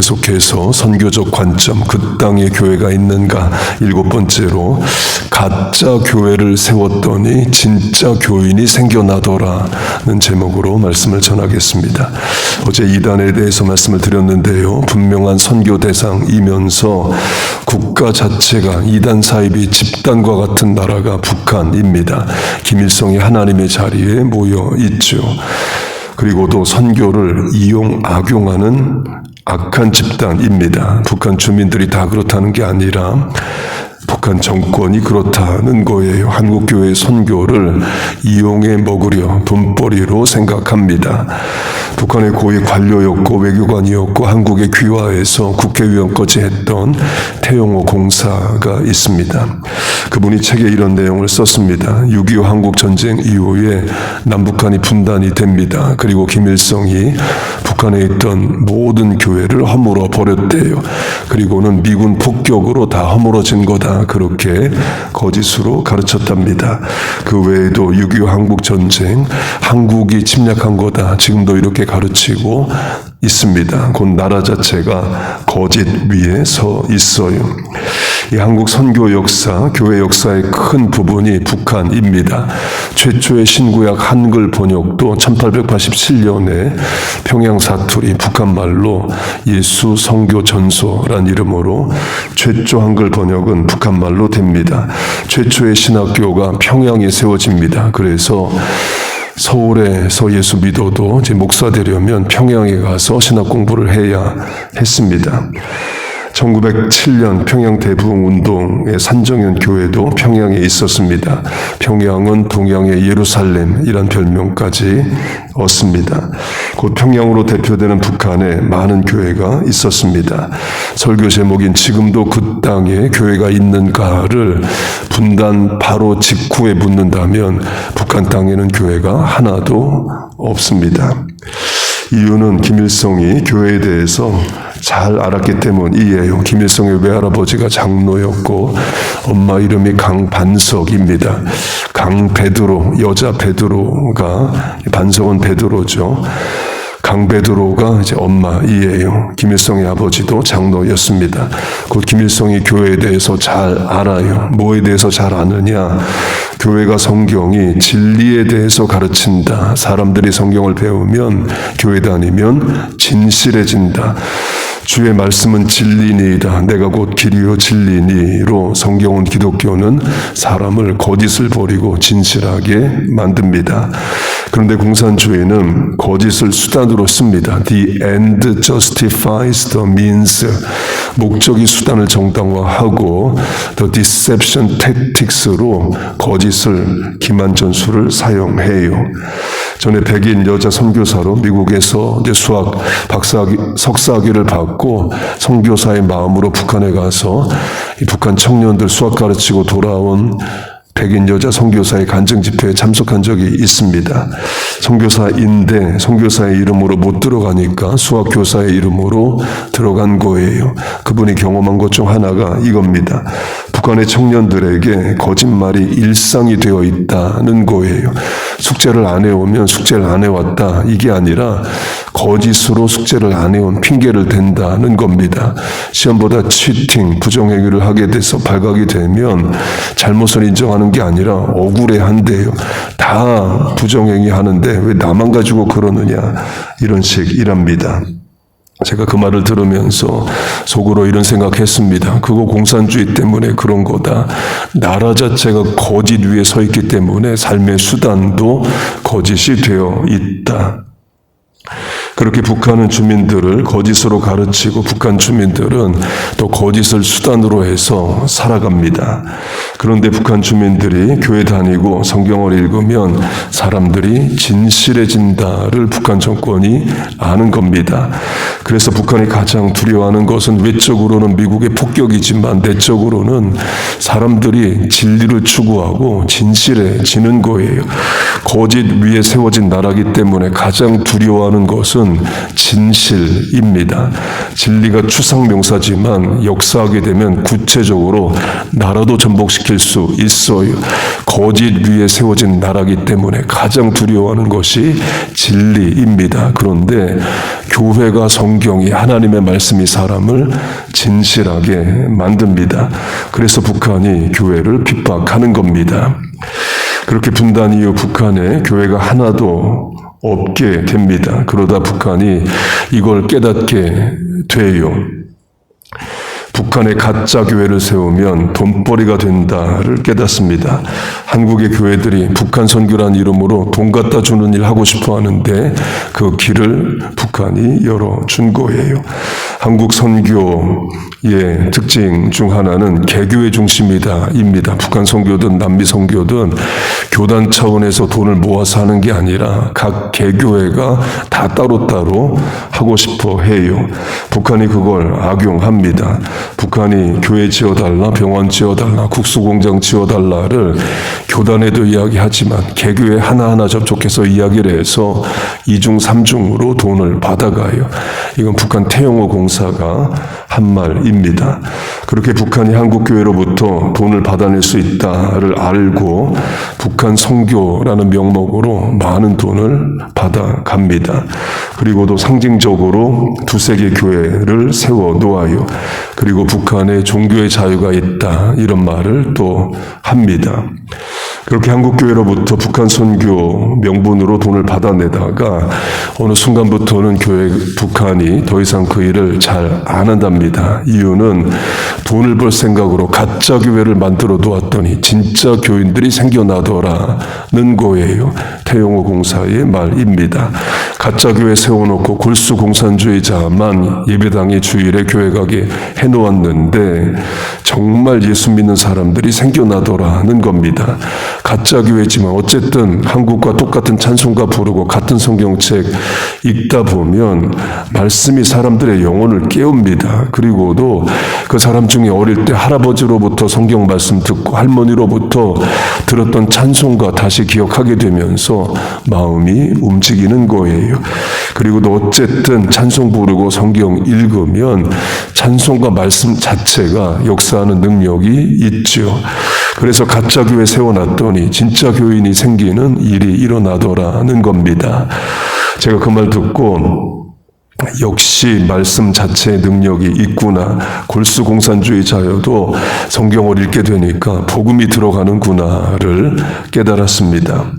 계속해서 선교적 관점, 그 땅에 교회가 있는가. 7번째로 가짜 교회를 세웠더니 진짜 교인이 생겨나더라는 제목으로 말씀을 전하겠습니다. 어제 이단에 대해서 말씀을 드렸는데요. 분명한 선교 대상이면서 국가 자체가 이단 사이비 집단과 같은 나라가 북한입니다. 김일성이 하나님의 자리에 모여 있죠. 그리고도 선교를 악용하는 악한 집단입니다. 북한 주민들이 다 그렇다는 게 아니라 북한 정권이 그렇다는 거예요. 한국교회의 선교를 이용해 먹으려 돈벌이로 생각합니다. 북한의 고위 관료였고 외교관이었고 한국에 귀화해서 국회의원까지 했던 태영호 공사가 있습니다. 그분이 책에 이런 내용을 썼습니다. 6.25 한국전쟁 이후에 남북한이 분단이 됩니다. 그리고 김일성이 북한에 있던 모든 교회를 허물어 버렸대요. 그리고는 미군 폭격으로 다 허물어진 거다. 그렇게 거짓으로 가르쳤답니다. 그 외에도 6.25 한국전쟁, 한국이 침략한 거다. 지금도 이렇게 가르치고 있습니다. 곧 나라 자체가 거짓 위에 서 있어요. 이 한국 선교 역사, 교회 역사의 큰 부분이 북한입니다. 최초의 신구약 한글 번역도 1887년에 평양 사투리 북한말로 예수 선교 전서란 이름으로 최초 한글 번역은 북한말로 됩니다. 최초의 신학교가 평양에 세워집니다. 그래서 서울에서 예수 믿어도 이제 목사 되려면 평양에 가서 신학 공부를 해야 했습니다. 1907년 평양 대부흥 운동의 산정현 교회도 평양에 있었습니다. 평양은 동양의 예루살렘이란 별명까지 얻습니다. 곧 평양으로 대표되는 북한에 많은 교회가 있었습니다. 설교 제목인 지금도 그 땅에 교회가 있는가를 분단 바로 직후에 묻는다면 북한 땅에는 교회가 하나도 없습니다. 이유는 김일성이 교회에 대해서 잘 알았기 때문이에요. 김일성의 외할아버지가 장로였고 엄마 이름이 강반석입니다. 강베드로, 여자 베드로가 반석은 베드로죠. 강베드로가 이제 엄마이에요. 김일성의 아버지도 장로였습니다. 곧 김일성이 교회에 대해서 잘 알아요. 뭐에 대해서 잘 아느냐? 교회가 성경이 진리에 대해서 가르친다. 사람들이 성경을 배우면 교회 다니면 진실해진다. 주의 말씀은 진리니이다. 내가 곧 길이요 진리니로 성경은 기독교는 사람을 거짓을 버리고 진실하게 만듭니다. 그런데 공산주의는 거짓을 수단으로 씁니다. The end justifies the means. 목적이 수단을 정당화하고 the deception tactics로 거짓을 기만전술을 사용해요. 전에 백인 여자 선교사로 미국에서 이제 수학 박사학위, 석사학위를 받고 선교사의 마음으로 북한에 가서 이 북한 청년들 수학 가르치고 돌아온 백인 여자 선교사의 간증 집회에 참석한 적이 있습니다. 선교사인데 선교사의 이름으로 못 들어가니까 수학교사의 이름으로 들어간 거예요. 그분이 경험한 것 중 하나가 이겁니다. 북한의 청년들에게 거짓말이 일상이 되어 있다는 거예요. 숙제를 안 해오면 숙제를 안 해왔다. 이게 아니라 거짓으로 숙제를 안 해온 핑계를 댄다는 겁니다. 시험보다 치팅, 부정행위를 하게 돼서 발각이 되면 잘못을 인정하는 게 아니라 억울해한대요. 다 부정행위 하는데 왜 나만 가지고 그러느냐. 이런 식이랍니다. 제가 그 말을 들으면서 속으로 이런 생각했습니다. 그거 공산주의 때문에 그런 거다. 나라 자체가 거짓 위에 서 있기 때문에 삶의 수단도 거짓이 되어 있다. 그렇게 북한은 주민들을 거짓으로 가르치고 북한 주민들은 또 거짓을 수단으로 해서 살아갑니다. 그런데 북한 주민들이 교회 다니고 성경을 읽으면 사람들이 진실해진다를 북한 정권이 아는 겁니다. 그래서 북한이 가장 두려워하는 것은 외적으로는 미국의 폭격이지만 내적으로는 사람들이 진리를 추구하고 진실해지는 거예요. 거짓 위에 세워진 나라이기 때문에 가장 두려워하는 것은 뜻은 진실입니다. 진리가 추상명사지만 역사하게 되면 구체적으로 나라도 전복시킬 수 있어요. 거짓 위에 세워진 나라이기 때문에 가장 두려워하는 것이 진리입니다. 그런데 교회가 성경이 하나님의 말씀이 사람을 진실하게 만듭니다. 그래서 북한이 교회를 핍박하는 겁니다. 그렇게 분단 이후 북한에 교회가 하나도 없게 됩니다. 그러다 북한이 이걸 깨닫게 돼요. 북한에 가짜 교회를 세우면 돈벌이가 된다를 깨닫습니다. 한국의 교회들이 북한 선교란 이름으로 돈 갖다 주는 일 하고 싶어 하는데 그 길을 북한이 열어준 거예요. 한국 선교의 특징 중 하나는 개교의 중심이다입니다. 북한 선교든 남미 선교든 교단 차원에서 돈을 모아서 하는 게 아니라 각 개교회가 다 따로따로 하고 싶어 해요. 북한이 그걸 악용합니다. 북한이 교회 지어달라, 병원 지어달라, 국수공장 지어달라를 교단에도 이야기하지만 개교회 하나하나 접촉해서 이야기를 해서 2중, 3중으로 돈을 받아가요. 이건 북한 태영호 공사가 한 말입니다. 그렇게 북한이 한국교회로부터 돈을 받아낼 수 있다를 알고 북한 선교라는 명목으로 많은 돈을 받아갑니다. 그리고도 상징적으로 두세 개 교회를 세워 놓아요. 그리고 북한에 종교의 자유가 있다 이런 말을 또 합니다. 그렇게 한국교회로부터 북한 선교 명분으로 돈을 받아내다가 어느 순간부터는 북한이 더 이상 그 일을 잘 안 한답니다. 이유는 돈을 벌 생각으로 가짜 교회를 만들어 놓았더니 진짜 교인들이 생겨나더라는 거예요. 태영호 공사의 말입니다. 가짜 교회 세워놓고 골수 공산주의자만 예배당에 주일에 교회 가게 해놓았는데 정말 예수 믿는 사람들이 생겨나더라는 겁니다. 가짜 교회지만 어쨌든 한국과 똑같은 찬송가 부르고 같은 성경책 읽다 보면 말씀이 사람들의 영혼을 깨웁니다. 그리고도 그 사람 중에 어릴 때 할아버지로부터 성경 말씀 듣고 할머니로부터 들었던 찬송가 다시 기억하게 되면서 마음이 움직이는 거예요. 그리고도 어쨌든 찬송 부르고 성경 읽으면 찬송가 말씀 자체가 역사하는 능력이 있죠. 그래서 가짜 교회 세워놨더니 진짜 교인이 생기는 일이 일어나더라는 겁니다. 제가 그 말 듣고 역시 말씀 자체의 능력이 있구나. 골수공산주의자여도 성경을 읽게 되니까 복음이 들어가는구나를 깨달았습니다.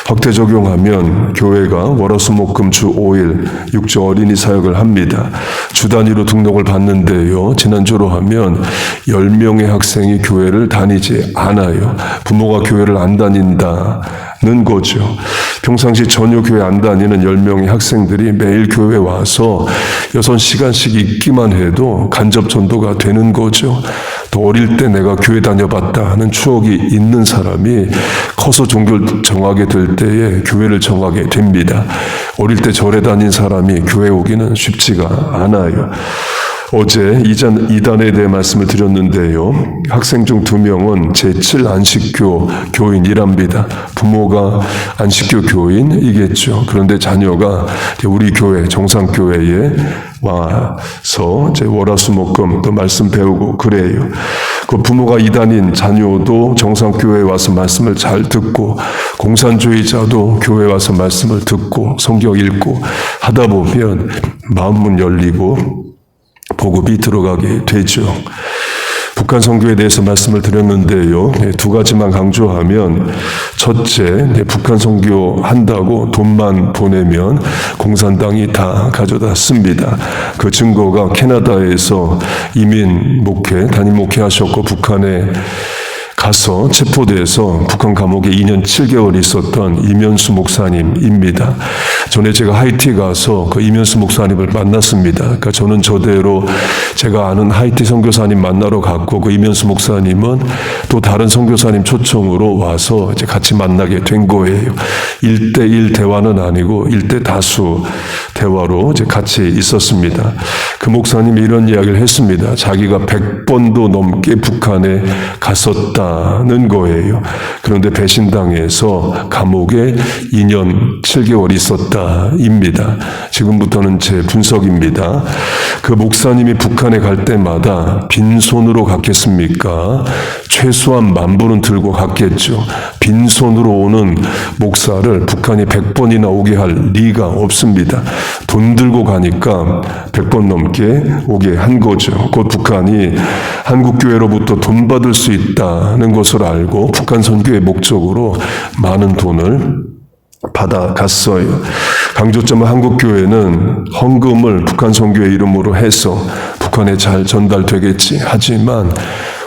확대 적용하면 교회가 월화수목금 주 5일 6주 어린이 사역을 합니다. 주 단위로 등록을 받는데요. 지난주로 하면 10명의 학생이 교회를 다니지 않아요. 부모가 교회를 안 다닌다는 거죠. 평상시 전혀 교회 안 다니는 10명의 학생들이 매일 교회에 와서 6시간씩 있기만 해도 간접 전도가 되는 거죠. 또 어릴 때 내가 교회 다녀봤다 하는 추억이 있는 사람이 커서 종교를 정하게 될 때에 교회를 정하게 됩니다. 어릴 때 절에 다닌 사람이 교회 오기는 쉽지가 않아요. 어제 이단에 대해 말씀을 드렸는데요. 학생 중 2명은 제7 안식교 교인이랍니다. 부모가 안식교 교인이겠죠. 그런데 자녀가 우리 교회, 정상교회에 와서 월화수목금 또 말씀 배우고 그래요. 그 부모가 이단인 자녀도 정상교회에 와서 말씀을 잘 듣고 공산주의자도 교회에 와서 말씀을 듣고 성경 읽고 하다 보면 마음문 열리고 복음이 들어가게 되죠. 북한 선교에 대해서 말씀을 드렸는데요. 2가지만 강조하면 첫째, 북한 선교 한다고 돈만 보내면 공산당이 다 가져다 씁니다. 그 증거가 캐나다에서 이민 목회, 단임 목회 하셨고 북한에 가서 체포돼서 북한 감옥에 2년 7개월 있었던 이면수 목사님입니다. 전에 제가 하이티 가서 그 이면수 목사님을 만났습니다. 그러니까 저는 저대로 제가 아는 하이티 선교사님 만나러 갔고 그 이면수 목사님은 또 다른 선교사님 초청으로 와서 이제 같이 만나게 된 거예요. 1대1 대화는 아니고 1대 다수 대화로 이제 같이 있었습니다. 그 목사님이 이런 이야기를 했습니다. 자기가 100번도 넘게 북한에 갔었다. 있다는 거예요. 그런데 배신당해서 감옥에 2년 7개월 있었다입니다. 지금부터는 제 분석입니다. 그 목사님이 북한에 갈 때마다 빈손으로 갔겠습니까? 최소한 10,000불은 들고 갔겠죠. 빈손으로 오는 목사를 북한이 100번이나 오게 할 리가 없습니다. 돈 들고 가니까 100번 넘게 오게 한 거죠. 곧 북한이 한국교회로부터 돈 받을 수 있다는 것을 알고 북한 선교의 목적으로 많은 돈을 받아갔어요. 강조점은 한국교회는 헌금을 북한 선교의 이름으로 해서 북한에 잘 전달되겠지. 하지만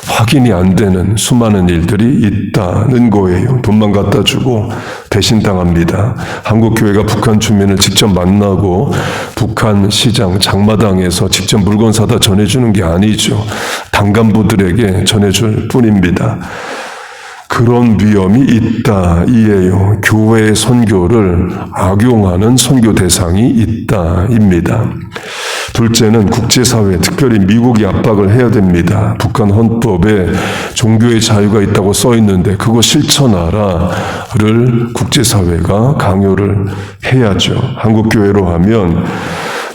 확인이 안 되는 수많은 일들이 있다는 거예요. 돈만 갖다 주고 배신당합니다. 한국교회가 북한 주민을 직접 만나고 북한 시장 장마당에서 직접 물건 사다 전해주는 게 아니죠. 당간부들에게 전해줄 뿐입니다. 그런 위험이 있다 이에요. 교회의 선교를 악용하는 선교 대상이 있다입니다. 둘째는 국제사회, 특별히 미국이 압박을 해야 됩니다. 북한 헌법에 종교의 자유가 있다고 써 있는데 그거 실천하라를 국제사회가 강요를 해야죠. 한국교회로 하면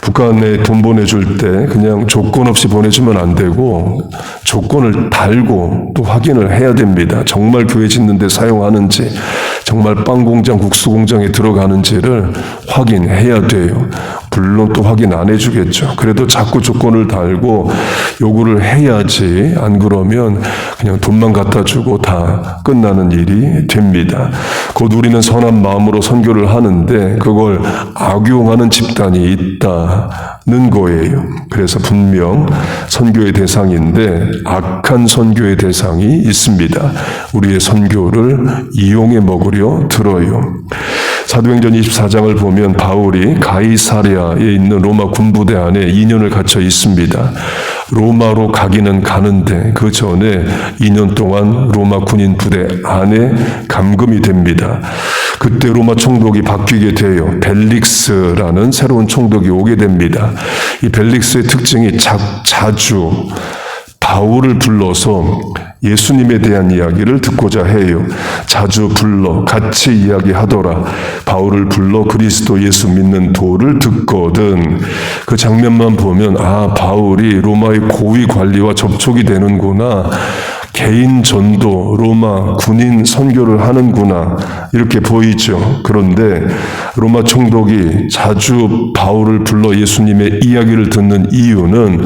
북한에 돈 보내줄 때 그냥 조건 없이 보내주면 안 되고 조건을 달고 또 확인을 해야 됩니다. 정말 교회 짓는 데 사용하는지, 정말 빵 공장, 국수 공장에 들어가는지를 확인해야 돼요. 물론 또 확인 안 해주겠죠. 그래도 자꾸 조건을 달고 요구를 해야지, 안 그러면 그냥 돈만 갖다 주고 다 끝나는 일이 됩니다. 곧 우리는 선한 마음으로 선교를 하는데 그걸 악용하는 집단이 있다는 거예요. 그래서 분명 선교의 대상인데 악한 선교의 대상이 있습니다. 우리의 선교를 이용해 먹으려 들어요. 사도행전 24장을 보면 바울이 가이사랴에 있는 로마 군부대 안에 2년을 갇혀 있습니다. 로마로 가기는 가는데 그 전에 2년 동안 로마 군인 부대 안에 감금이 됩니다. 그때 로마 총독이 바뀌게 돼요. 벨릭스라는 새로운 총독이 오게 됩니다. 이 벨릭스의 특징이 자주 바울을 불러서 예수님에 대한 이야기를 듣고자 해요. 자주 불러 같이 이야기하더라. 바울을 불러 그리스도 예수 믿는 도를 듣거든. 그 장면만 보면 아, 바울이 로마의 고위 관리와 접촉이 되는구나. 개인 전도, 로마 군인 선교를 하는구나. 이렇게 보이죠. 그런데 로마 총독이 자주 바울을 불러 예수님의 이야기를 듣는 이유는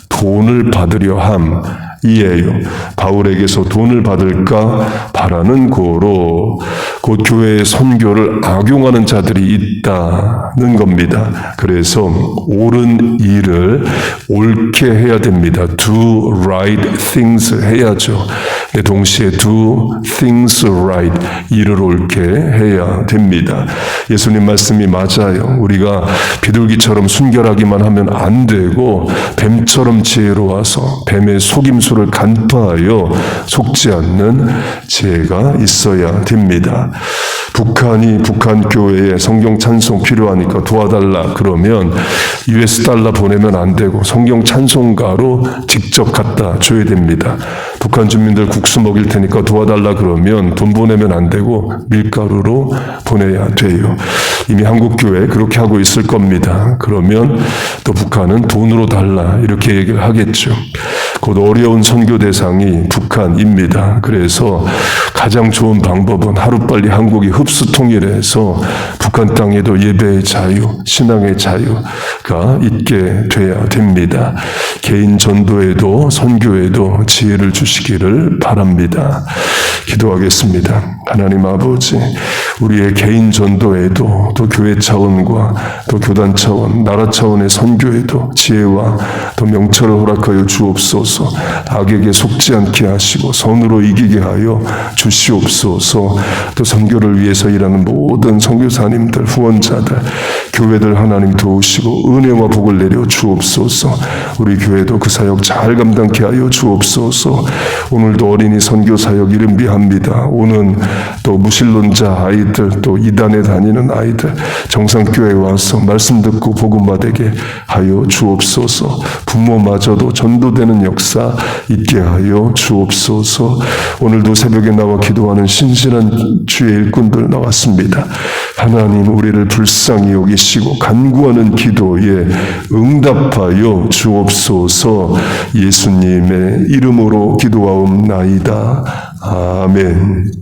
돈을 받으려 함. 이에요. 바울에게서 돈을 받을까 바라는 고로 곧 교회의 선교를 악용하는 자들이 있다는 겁니다. 그래서 옳은 일을 옳게 해야 됩니다. Do right things 해야죠. 동시에 do things right, 일을 옳게 해야 됩니다. 예수님 말씀이 맞아요. 우리가 비둘기처럼 순결하기만 하면 안 되고 뱀처럼 지혜로워서 뱀의 속임수를 간파하여 속지 않는 지혜가 있어야 됩니다. 북한 교회에 성경 찬송 필요하니까 도와달라 그러면 US 달러 보내면 안 되고 성경 찬송가로 직접 갖다 줘야 됩니다. 북한 주민들 국수 먹일 테니까 도와달라 그러면 돈 보내면 안 되고 밀가루로 보내야 돼요. 이미 한국 교회 그렇게 하고 있을 겁니다. 그러면 또 북한은 돈으로 달라 이렇게 얘기를 하겠죠. 곧 어려운 선교 대상이 북한입니다. 그래서 가장 좋은 방법은 하루빨리 한국이 흡수 통일해서 북한 땅에도 예배의 자유, 신앙의 자유가 있게 돼야 됩니다. 개인 전도에도 선교에도 지혜를 주시기를 바랍니다. 기도하겠습니다. 하나님 아버지, 우리의 개인 전도에도 또 교회 차원과 또 교단 차원, 나라 차원의 선교에도 지혜와 또 명철을 허락하여 주옵소서. 악에게 속지 않게 하시고 선으로 이기게 하여 주시옵소서. 또 선교를 위해서 일하는 모든 선교사님들, 후원자들, 교회들 하나님 도우시고 은혜와 복을 내려 주옵소서. 우리 교회도 그 사역 잘 감당케 하여 주옵소서. 오늘도 어린이 선교 사역 이른비합니다. 오는 또 무신론자 아이들, 또 이단에 다니는 아이들 정상교회에 와서 말씀 듣고 복음 받게 하여 주옵소서. 부모마저도 전도되는 역사 있게 하여 주옵소서. 오늘도 새벽에 나와 기도하는 신실한 주의 일꾼들 나왔습니다. 하나님, 우리를 불쌍히 여기시고 간구하는 기도에 응답하여 주옵소서. 예수님의 이름으로 기도하옵나이다. 아멘.